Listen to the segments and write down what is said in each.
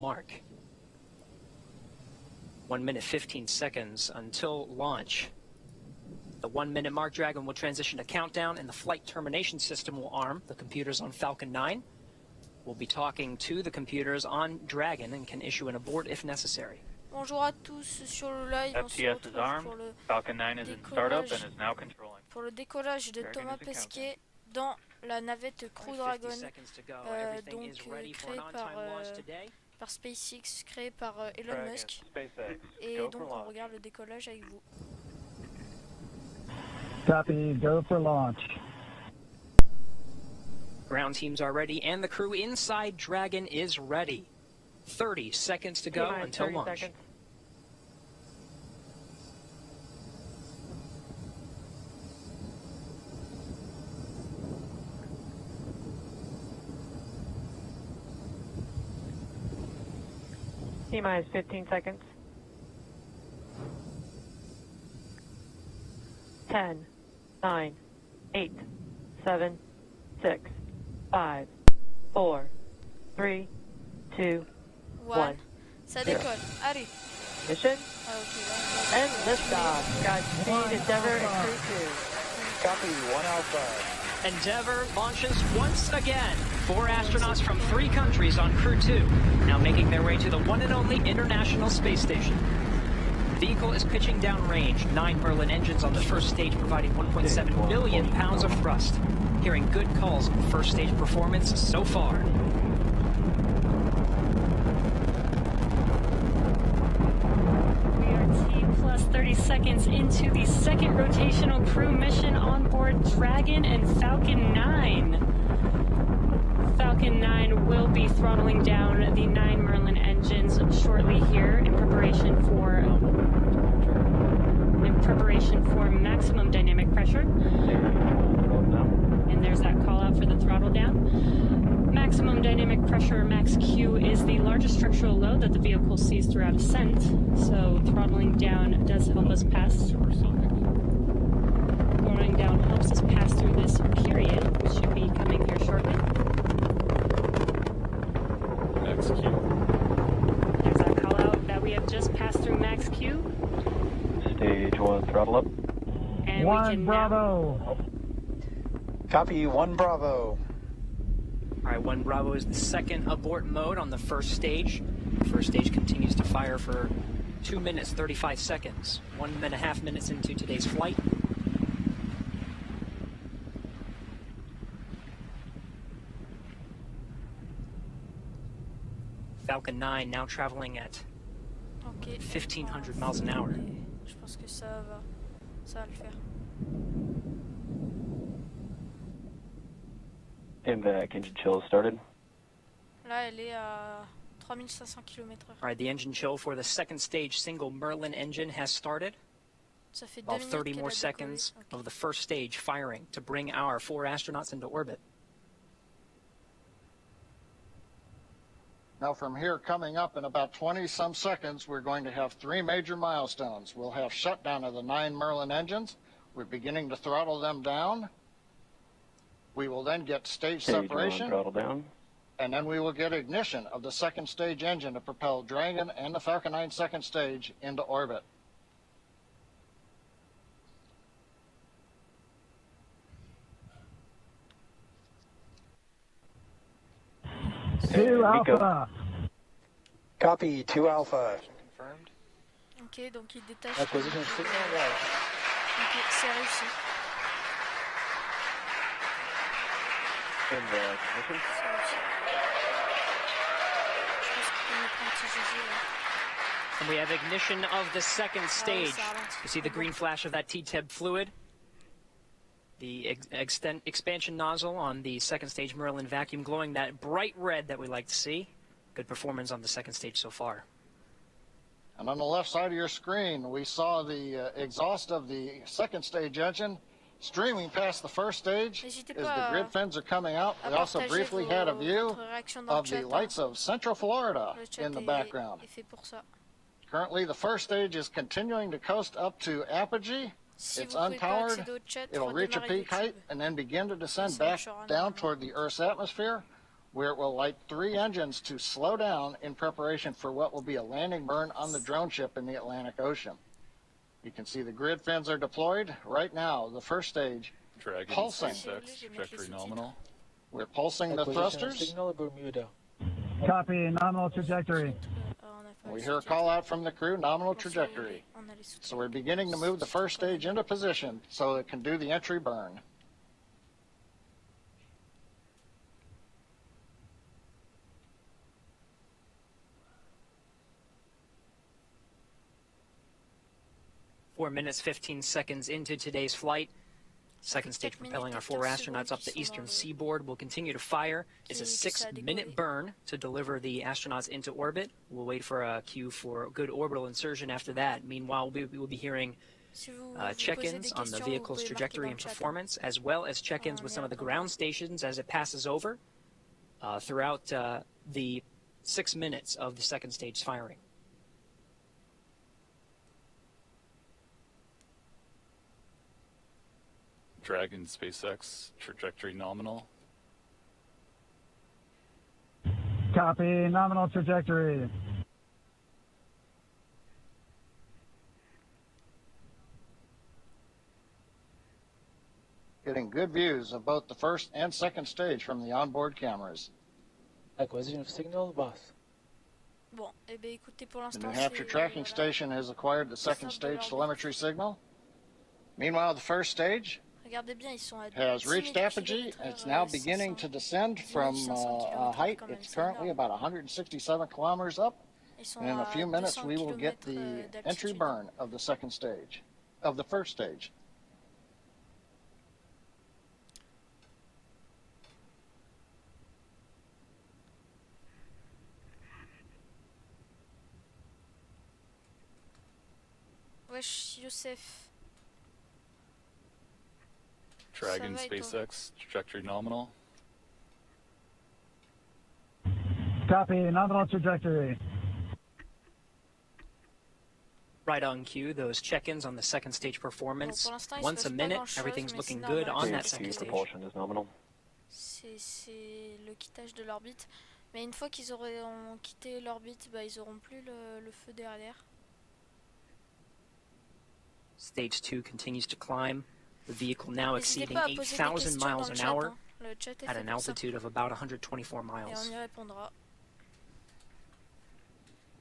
mark. 1 minute 15 seconds until launch. The 1 minute mark, Dragon will transition to countdown and the flight termination system will arm the computers on Falcon 9. We'll be talking to the computers on Dragon and can issue an abort if necessary. Bonjour à tous sur le live. FTS is armed. Falcon 9 is in startup and is now controlling. Pour le décollage de Thomas Pesquet dans la navette Crew Dragon, donc créée par SpaceX, créée par Elon Musk. Et donc on regarde le décollage avec vous. Copy, go for launch. Ground teams are ready and the crew inside Dragon is ready. 30 seconds to go until launch. Seconds. T-minus 15 seconds. 10, 9, 8, 7, 6, 5, 4, 3, 2, 1. Ça décolle. Allez. Mission. And liftoff. Godspeed, Endeavour and Crew 2. Copy, 1 Alpha. Endeavour launches once again. 4 astronauts from 3 countries on Crew 2, now making their way to the one and only International Space Station. The vehicle is pitching downrange. 9 Merlin engines on the first stage providing 1.7 billion pounds of thrust. Hearing good calls on first stage performance so far. We are T plus 30 seconds into the second rotational crew mission on board Dragon and Falcon 9. Falcon 9 will be throttling down the 9 Merlin engines shortly here in preparation for maximum dynamic pressure. And there's that call out for the throttle down. Maximum dynamic pressure, max Q, is the largest structural load that the vehicle sees throughout ascent. So throttling down does help us pass. Throttling down helps us pass through this period, which should be coming here shortly. Max Q. There's that call out that we have just passed through max Q. Stage 1 throttle up. And 1 Bravo. Copy, 1 Bravo. Alright, 1 Bravo is the second abort mode on the first stage. The first stage continues to fire for 2 minutes 35 seconds. 1.5 minutes into today's flight. Falcon 9 now traveling at 1,500 miles an hour. Je pense que ça va le faire. MVAC engine chill started. Là, elle est à 3500 km/h. Alright, the engine chill for the second stage single Merlin engine has started. Ça fait About 30 more seconds of the first stage firing to bring our 4 astronauts into orbit. Now from here, coming up in about 20-some seconds, we're going to have 3 major milestones. We'll have shutdown of the 9 Merlin engines. We're beginning to throttle them down. We will then get stage separation. Throttle down. And then we will get ignition of the second stage engine to propel Dragon and the Falcon 9 second stage into orbit. Two Alpha. Copy, 2 Alpha. Confirmed. Ok, donc il détache. Acquisition signal, right. Ok, c'est réussi. In the ignition. C'est réussi. Je pense qu'on peut mettre un petit GG là. And we have ignition of the second stage. You see the green flash of that T-TEB fluid? The expansion nozzle on the second stage Merlin vacuum glowing that bright red that we like to see. Good performance on the second stage so far. And on the left side of your screen, we saw the exhaust of the second stage engine streaming past the first stage as the grid fins are coming out. We also briefly had a view of the lights of Central Florida in the background. Currently, the first stage is continuing to coast up to apogee. It's unpowered. It'll reach a peak height and then begin to descend back down toward the Earth's atmosphere. where it will light 3 engines to slow down in preparation for what will be a landing burn on the drone ship in the Atlantic Ocean. You can see the grid fins are deployed. Right now, the first stage, Dragon pulsing. SpaceX, trajectory nominal. We're pulsing the thrusters. Signal Bermuda. Copy, nominal trajectory. We hear a call out from the crew, nominal trajectory. So we're beginning to move the first stage into position so it can do the entry burn. Four minutes, 15 seconds into today's flight. Second stage propelling our 4 astronauts up the eastern seaboard. We'll continue to fire. It's a 6-minute burn to deliver the astronauts into orbit. We'll wait for a cue for good orbital insertion after that. Meanwhile, we will be hearing check-ins on the vehicle's trajectory and performance, as well as check-ins with some of the ground stations as it passes over throughout the 6 minutes of the second stage firing. Dragon SpaceX, trajectory nominal. Copy, nominal trajectory. Getting good views of both the first and second stage from the onboard cameras. Acquisition of signal, boss. Bon, eh ben, écoutez, pour The l'instant, New Hampshire tracking station has acquired the second stage telemetry signal. Meanwhile, the first stage has reached apogee. It's now beginning to descend from a height. It's currently about 167 kilometers up. And in a few minutes, we will get the entry burn of the second stage, of the first stage. Wesh, Youssef. Dragon SpaceX, trajectory nominal. Copy, nominal trajectory. Right on cue, those check-ins on the second stage performance. Once a minute, everything's looking good on that second stage. C'est le quittage de l'orbite. Mais une fois qu'ils auront quitté l'orbite, bah, ils auront plus le feu derrière. Stage 2 continues to climb. The vehicle now exceeding 8,000 miles an hour at an altitude of about 124 miles.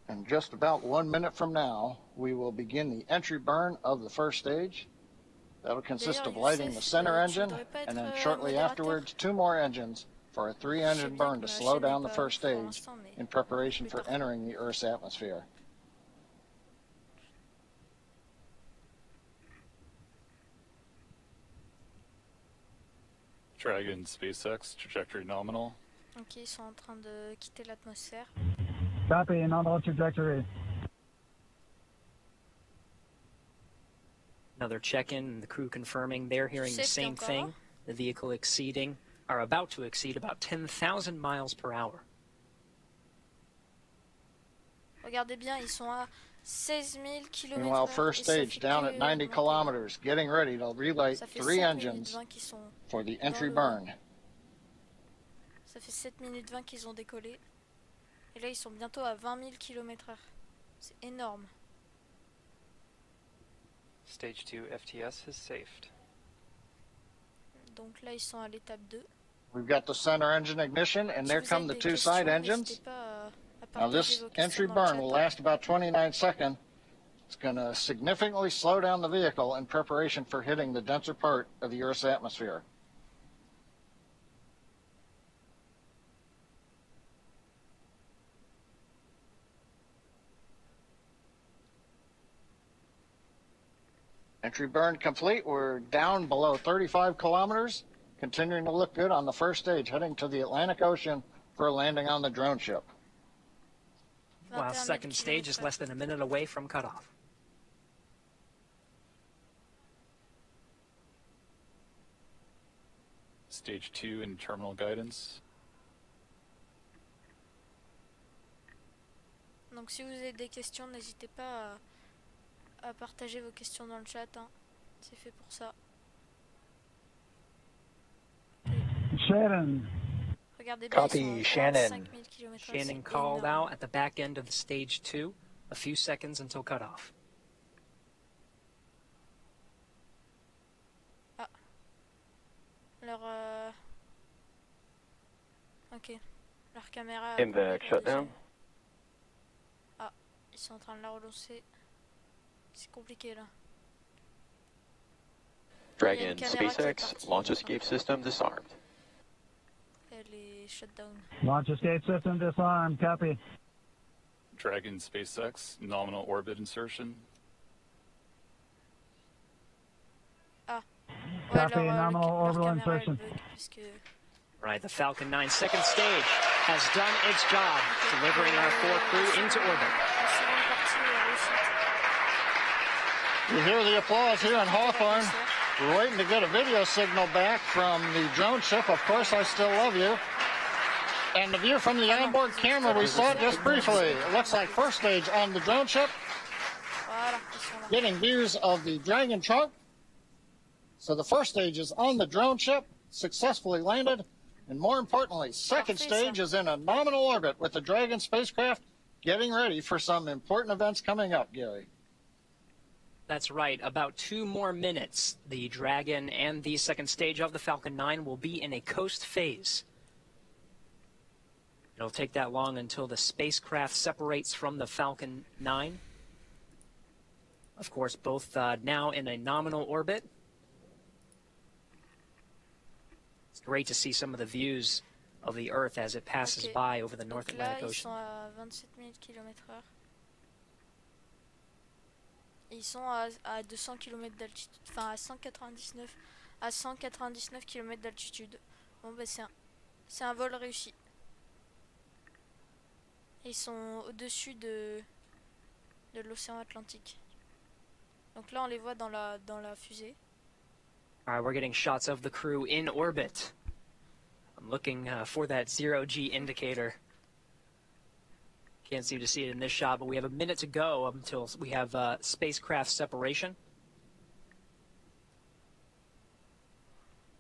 And just about 1 minute from now, we will begin the entry burn of the first stage. That'll consist of lighting the center engine, and then shortly afterwards, 2 more engines for a 3-engine burn to slow down the first stage in preparation for entering the Earth's atmosphere. Dragon SpaceX, trajectory nominal. Ok, ils sont en train de quitter l'atmosphère. Copy, nominal trajectory. Another check-in, the crew confirming they're hearing the same thing. The vehicle about to exceed about 10,000 miles per hour. Regardez bien, ils sont à 16,000 km/h. Meanwhile, first stage down at 90 kilometers, getting ready to relight 3 engines for the entry burn. Ça fait 7 minutes 20 qu'ils ont décollé. Et là, ils sont bientôt à 20 000 km/h. C'est énorme. Stage 2 FTS has safed. Donc là, ils sont à l'étape 2. We've got the center engine ignition, and there come the 2 side engines. Now this entry burn will last about 29 seconds. It's going to significantly slow down the vehicle in preparation for hitting the denser part of the Earth's atmosphere. Entry burn complete. We're down below 35 kilometers, continuing to look good on the first stage, heading to the Atlantic Ocean for a landing on the drone ship. While second stage is less than a minute away from cutoff. Stage 2 in terminal guidance. Donc si vous avez des questions, n'hésitez pas à partager vos questions dans le chat. Hein. C'est fait pour ça. Sharon. regardez bien, Copy, ils sont à Shannon. 5000 km/h. Shannon called out at the back end of the stage 2. A few seconds until cutoff. Ah. Ok. Leur caméra... In the shutdown? Ah. Ils sont en train de la relancer. C'est compliqué là. Dragon SpaceX, launch escape system disarmed. Elle est shutdown. Launch escape system disarmed. Copy. Dragon SpaceX, nominal orbit insertion. Ah. Copy, nominal orbital insertion. Right, the Falcon 9 second stage has done its job, delivering our 4 crew into orbit. You hear the applause here in Hawthorne. We're waiting to get a video signal back from the drone ship. Of course, I still love you. And the view from the onboard camera, we saw it just briefly. It looks like first stage on the drone ship. Getting views of the Dragon trunk. So the first stage is on the drone ship, successfully landed. And more importantly, second stage is in a nominal orbit with the Dragon spacecraft getting ready for some important events coming up, Gary. That's right. About 2 more minutes. The Dragon and the second stage of the Falcon 9 will be in a coast phase. It'll take that long until the spacecraft separates from the Falcon 9. Of course, both now in a nominal orbit. It's great to see some of the views of the Earth as it passes by over the North Atlantic Ocean. Ils sont à 200 km d'altitude, enfin à 199 km d'altitude. Bon bah c'est un vol réussi. Ils sont au-dessus de l'océan Atlantique. Donc là on les voit dans la fusée. Alright, we're getting shots of the crew in orbit. I'm looking for that 0G indicator. Can't seem to see it in this shot, but we have a minute to go until we have spacecraft separation.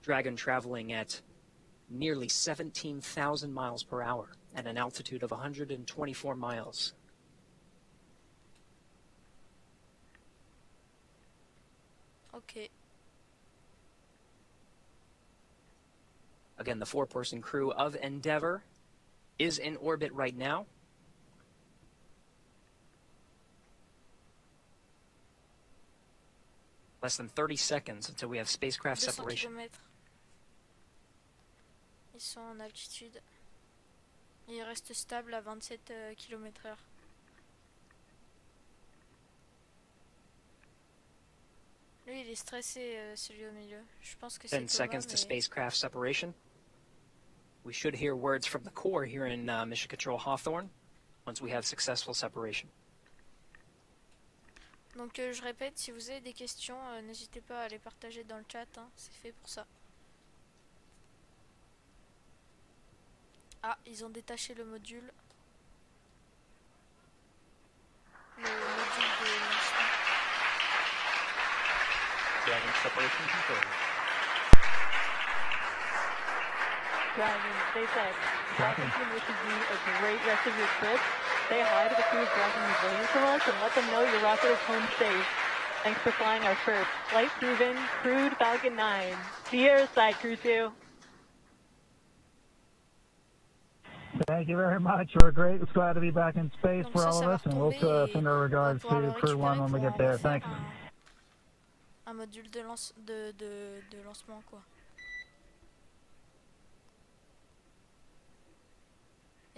Dragon traveling at nearly 17,000 miles per hour at an altitude of 124 miles. Okay. Again, the 4-person crew of Endeavour is in orbit right now. Less than 30 seconds until we have spacecraft separation. Ils sont en altitude. Ils restent stables à 27 km/h. Lui, il est stressé, celui au milieu. Je pense que c'est 10 seconds to spacecraft separation. We should hear words from the core here in Mission Control Hawthorne once we have successful separation. Donc je répète, si vous avez des questions, n'hésitez pas à les partager dans le chat, hein, c'est fait pour ça. Ah, ils ont détaché le module. Le module de lancement. Dragon separation confirmed. Dragon, SpaceX, I think you wishing you a great rest of your trip. Say hi to the crew blocking these lasers from us and let them know your rocket is home safe. Thanks for flying our first flight proven crewed Falcon 9. Sierra side, Crew 2. Thank you very much. We're great. It's glad to be back in space for all of us, and we'll send our regards to Crew 1 when we get there. Thanks. Un module de lancement, quoi.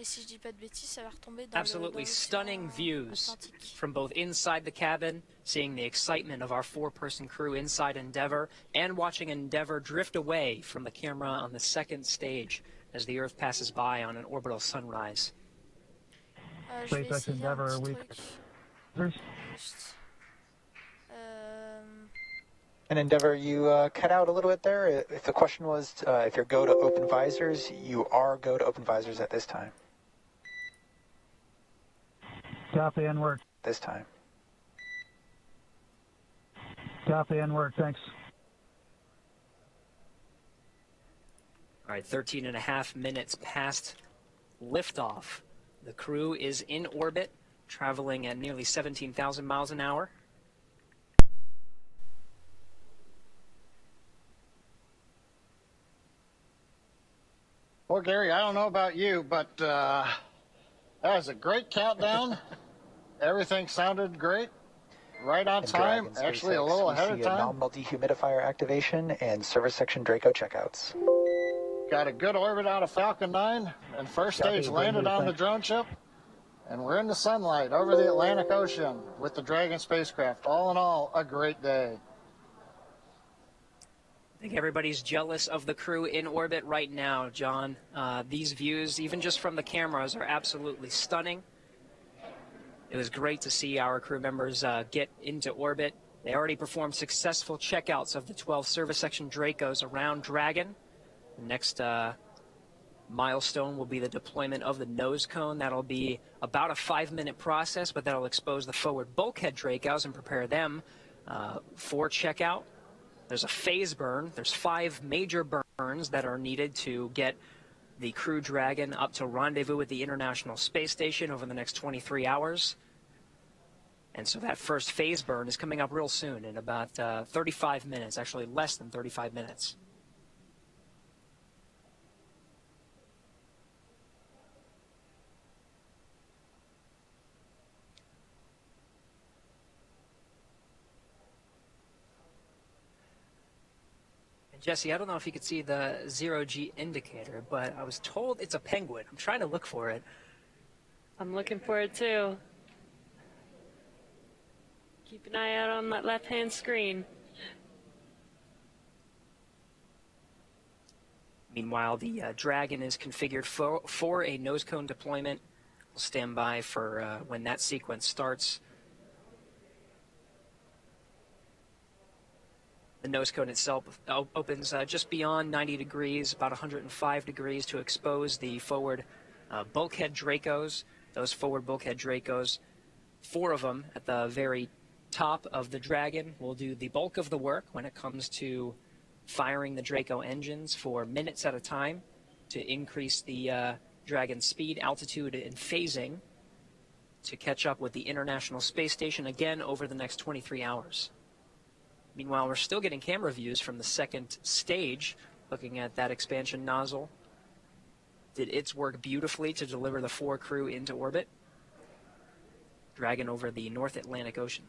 Et si je dis pas de bêtises, ça va retomber dans Absolutely stunning views from both inside the cabin, seeing the excitement of our 4-person crew inside Endeavour, and watching Endeavour drift away from the camera on the second stage as the Earth passes by on an orbital sunrise. SpaceX Endeavour, And Endeavour, you cut out a little bit there. If the question was if you're go to open visors, you are go to open visors at this time. Copy and work. This time. Copy and work. Thanks. All right, 13 and a half minutes past liftoff. The crew is in orbit, traveling at nearly 17,000 miles an hour. Well, Gary, I don't know about you, but that was a great countdown. Everything sounded great. Right on time, actually a little ahead of time. Nominal dehumidifier activation and service section Draco checkouts. Got a good orbit out of Falcon 9, and first stage landed on the drone ship. And we're in the sunlight over the Atlantic Ocean with the Dragon spacecraft. All in all, a great day. I think everybody's jealous of the crew in orbit right now, John. These views, even just from the cameras, are absolutely stunning. It was great to see our crew members get into orbit. They already performed successful checkouts of the 12 service section Dracos around Dragon. The next milestone will be the deployment of the Nosecone. That'll be about a 5-minute process, but that'll expose the forward bulkhead Dracos and prepare them for checkout. There's a phase burn. There's 5 major burns that are needed to get the Crew Dragon up to rendezvous with the International Space Station over the next 23 hours. And so that first phase burn is coming up real soon in about 35 minutes, actually less than 35 minutes. Jesse, I don't know if you could see the 0G indicator, but I was told it's a penguin. I'm trying to look for it. I'm looking for it too. Keep an eye out on that left-hand screen. Meanwhile, the Dragon is configured for a Nosecone deployment. We'll stand by for when that sequence starts. The Nosecone itself opens just beyond 90 degrees, about 105 degrees, to expose the forward bulkhead Dracos. Those forward bulkhead Dracos, 4 of them at the very top of the Dragon, will do the bulk of the work when it comes to firing the Draco engines for minutes at a time to increase the Dragon's speed, altitude, and phasing to catch up with the International Space Station again over the next 23 hours. Meanwhile, we're still getting camera views from the second stage, looking at that expansion nozzle. Did its work beautifully to deliver the 4 crew into orbit. Dragon over the North Atlantic Ocean.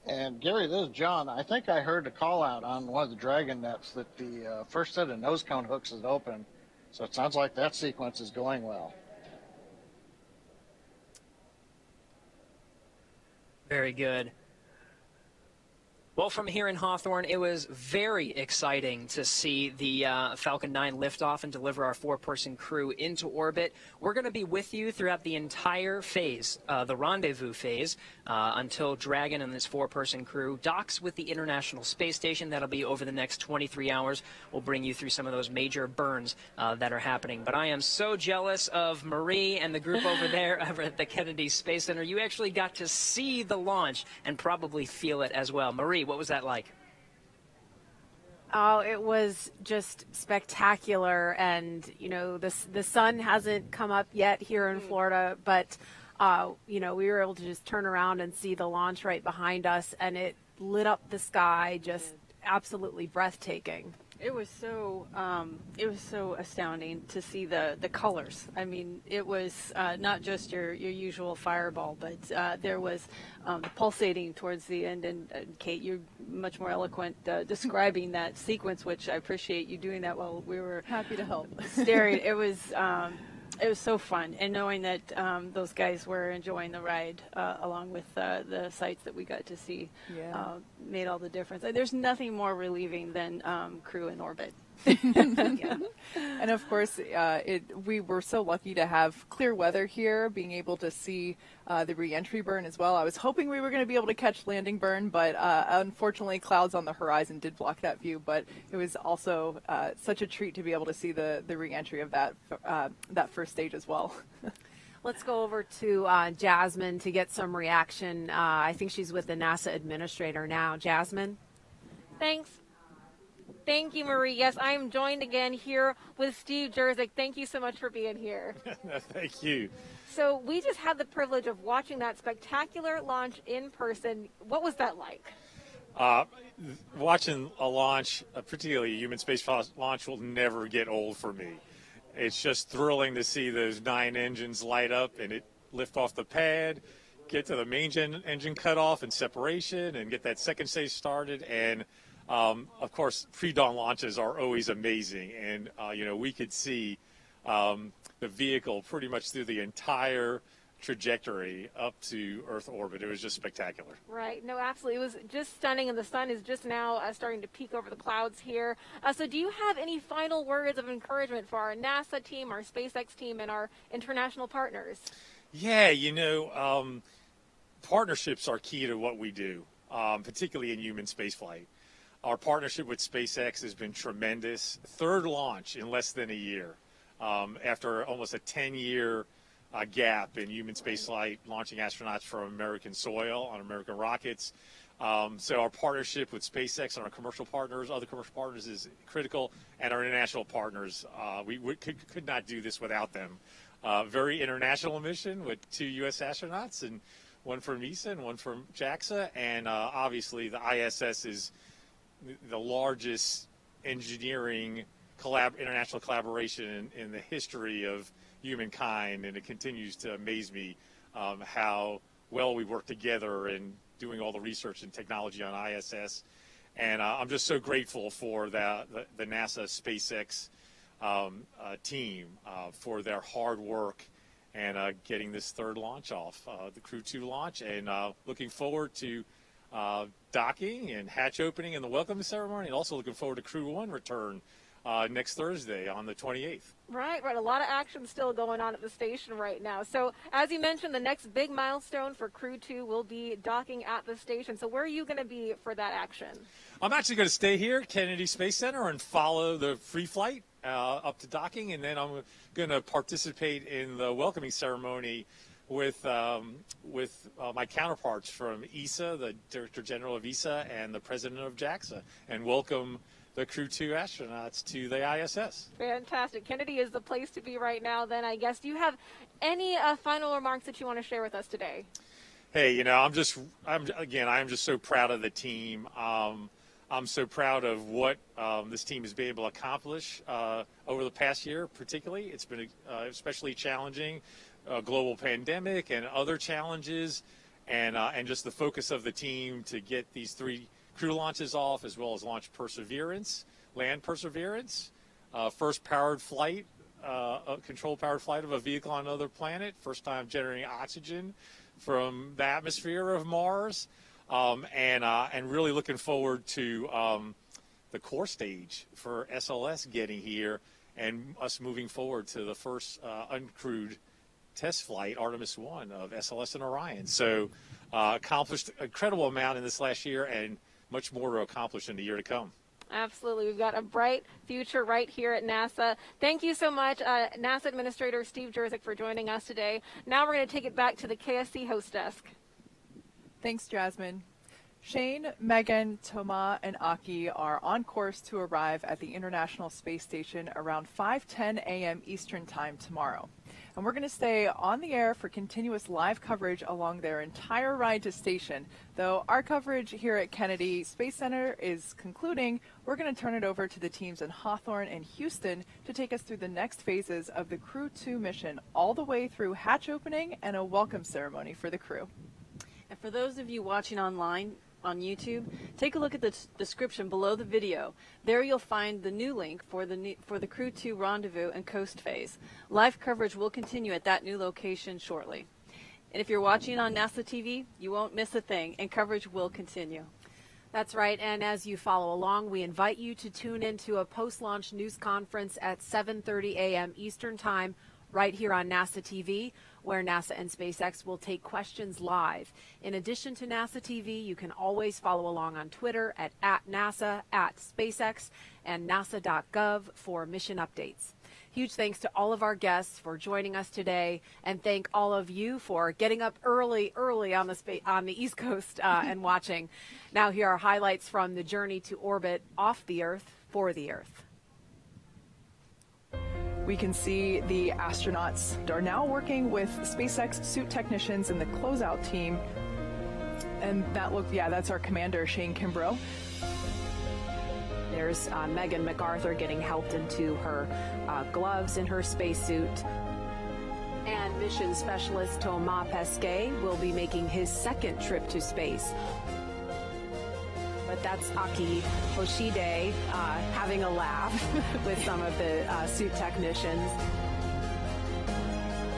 And Gary, this is John. I think I heard a call out on one of the Dragon nets that the first set of Nosecone hooks is open. So it sounds like that sequence is going well. Very good. Well, from here in Hawthorne, it was very exciting to see the Falcon 9 lift off and deliver our 4-person crew into orbit. We're going to be with you throughout the entire phase, the rendezvous phase, until Dragon and this 4-person crew docks with the International Space Station. That'll be over the next 23 hours. We'll bring you through some of those major burns that are happening. But I am so jealous of Marie and the group over there over at the Kennedy Space Center. You actually got to see the launch and probably feel it as well. Marie, what was that like? Oh, it was just spectacular. And, you know, the sun hasn't come up yet here in Florida, but, you know, we were able to just turn around and see the launch right behind us, and it lit up the sky, just absolutely breathtaking. It was so astounding to see the colors. I mean, it was not just your usual fireball, but there was pulsating towards the end. And Kate, you're much more eloquent describing that sequence, which I appreciate you doing that while we were happy to help staring. It was so fun, and knowing that those guys were enjoying the ride along with the sights that we got to see made all the difference. There's nothing more relieving than crew in orbit. Yeah. And of course, we were so lucky to have clear weather here, being able to see the re-entry burn as well. I was hoping we were going to be able to catch landing burn, but unfortunately clouds on the horizon did block that view. But it was also such a treat to be able to see the re-entry of that first stage as well. Let's go over to Jasmine to get some reaction. I think she's with the NASA administrator now. Jasmine? Thanks, Thank you, Marie. Yes, I am joined again here with Steve Jerzik. Thank you so much for being here. Thank you. So we just had the privilege of watching that spectacular launch in person. What was that like? Watching a launch, particularly a human space launch, will never get old for me. It's just thrilling to see those 9 engines light up and it lift off the pad, get to the main engine cutoff and separation, and get that second stage started. And of course, pre-dawn launches are always amazing. And we could see the vehicle pretty much through the entire trajectory up to Earth orbit. It was just spectacular. Right. No, absolutely. It was just stunning, and the sun is just now starting to peek over the clouds here. So do you have any final words of encouragement for our NASA team, our SpaceX team, and our international partners? Yeah, partnerships are key to what we do, particularly in human spaceflight. Our partnership with SpaceX has been tremendous. 3rd launch in less than a year, after almost a 10-year gap in human spaceflight, launching astronauts from American soil on American rockets. So our partnership with SpaceX and our commercial partners, other commercial partners, is critical, and our international partners. We could not do this without them. Very international mission with 2 U.S. astronauts, and one from ESA and one from JAXA, and obviously the ISS is the largest engineering international collaboration in the history of humankind, and it continues to amaze me how well we work together in doing all the research and technology on ISS. And I'm just so grateful for the NASA SpaceX team for their hard work and getting this 3rd launch off, the Crew 2 launch, and looking forward to docking and hatch opening and the welcome ceremony, and also looking forward to Crew 1 return next Thursday on the 28th. Right. A lot of action still going on at the station right now. So, as you mentioned, the next big milestone for Crew 2 will be docking at the station. So, where are you going to be for that action? I'm actually going to stay here at Kennedy Space Center and follow the free flight up to docking, and then I'm going to participate in the welcoming ceremony with my counterparts from ESA, the Director General of ESA, and the President of JAXA, and welcome the Crew 2 astronauts to the ISS. Fantastic. Kennedy is the place to be right now, then, I guess. Do you have any final remarks that you want to share with us today? Hey, I'm just so proud of the team. I'm so proud of what this team has been able to accomplish over the past year, particularly. It's been especially challenging, global pandemic and other challenges, and just the focus of the team to get these 3 crew launches off, as well as launch Perseverance, land Perseverance, first powered flight, controlled powered flight of a vehicle on another planet, first time generating oxygen from the atmosphere of Mars, and really looking forward to the core stage for SLS getting here and us moving forward to the first uncrewed test flight, Artemis 1 of SLS and Orion. So accomplished an incredible amount in this last year, and much more to accomplish in the year to come. Absolutely. We've got a bright future right here at NASA. Thank you so much, NASA Administrator Steve Jerzik, for joining us today. Now we're going to take it back to the KSC host desk. Thanks, Jasmine. Shane, Megan, Thomas, and Aki are on course to arrive at the International Space Station around 5:10 a.m. Eastern Time tomorrow. And we're going to stay on the air for continuous live coverage along their entire ride to station. Though our coverage here at Kennedy Space Center is concluding, we're going to turn it over to the teams in Hawthorne and Houston to take us through the next phases of the Crew 2 mission, all the way through hatch opening and a welcome ceremony for the crew. And for those of you watching online on YouTube, take a look at the description below the video. There you'll find the new link for the Crew 2 rendezvous and coast phase. Live coverage will continue at that new location shortly. And if you're watching on NASA TV, you won't miss a thing, and coverage will continue. That's right, and as you follow along, we invite you to tune into a post-launch news conference at 7:30 a.m. Eastern Time right here on NASA TV, where NASA and SpaceX will take questions live. In addition to NASA TV, you can always follow along on Twitter at NASA, @SpaceX, and nasa.gov for mission updates. Huge thanks to all of our guests for joining us today, and thank all of you for getting up early on the East Coast and watching. Now here are highlights from the journey to orbit off the Earth for the Earth. We can see the astronauts are now working with SpaceX suit technicians and the closeout team. And that's our commander, Shane Kimbrough. There's Megan MacArthur getting helped into her gloves in her spacesuit. And mission specialist Thomas Pesquet will be making his second trip to space. But that's Aki Hoshide having a laugh with some of the suit technicians.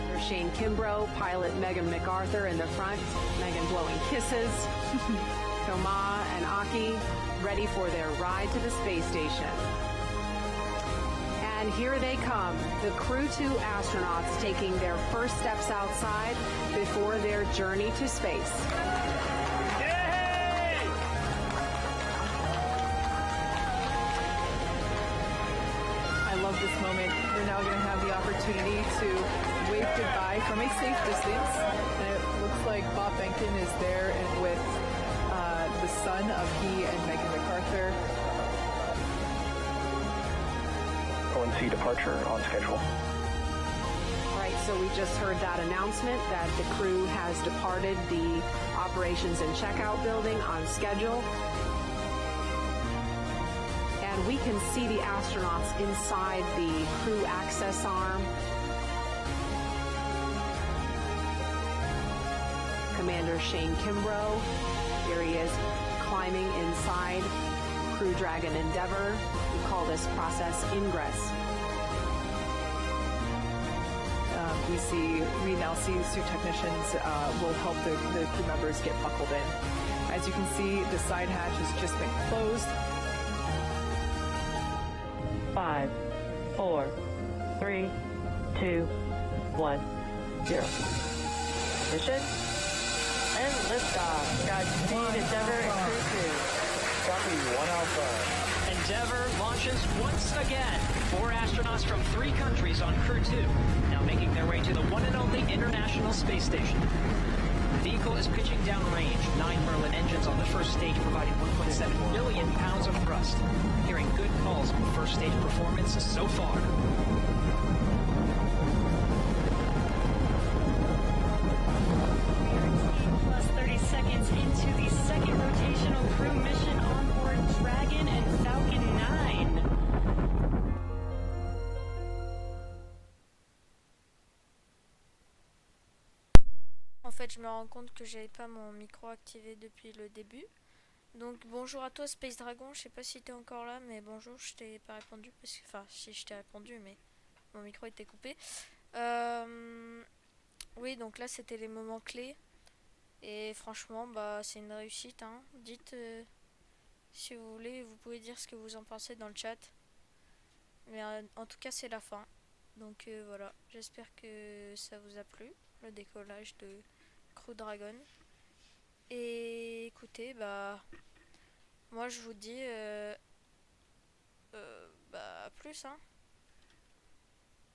There's Shane Kimbrough, pilot Megan MacArthur in the front, Megan blowing kisses. Thomas and Aki ready for their ride to the space station. And here they come, the Crew 2 astronauts taking their first steps outside before their journey to space. This moment, they're now going to have the opportunity to wave goodbye from a safe distance, and it looks like Bob Behnken is there and with the son of he and Megan MacArthur. ONC departure on schedule. All right, so we just heard that announcement that the crew has departed the operations and checkout building on schedule. And we can see the astronauts inside the crew access arm. Commander Shane Kimbrough, here he is climbing inside Crew Dragon Endeavour. We call this process ingress. We now see suit technicians will help the crew members get buckled in. As you can see, the side hatch has just been closed. 5, 4, 3, 2, 1, 0. Mission and liftoff. Godspeed, Endeavour and Crew 2. Copy, 1 Alpha. Endeavour launches once again. 4 astronauts from 3 countries on Crew 2, now making their way to the one and only International Space Station. The vehicle is pitching down range. 9 Merlin engines on the first stage providing 1.7 million pounds of thrust. Hearing good calls on the first stage performance so far. Plus 30 seconds into the second rotational crew mission on board Dragon and Falcon 9. En fait, je me rends compte que j'avais pas mon micro activé depuis le début. Donc bonjour à toi Space Dragon, je sais pas si t'es encore là, mais bonjour, je t'ai pas répondu parce que, enfin si je t'ai répondu, mais mon micro était coupé. Oui, donc là c'était les moments clés et franchement bah c'est une réussite, hein. Dites si vous voulez, vous pouvez dire ce que vous en pensez dans le chat. Mais en tout cas c'est la fin. Donc voilà, j'espère que ça vous a plu, le décollage de Crew Dragon. Et écoutez, bah moi je vous dis bah à plus, hein.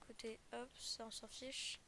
Écoutez, hop, ça on s'en fiche.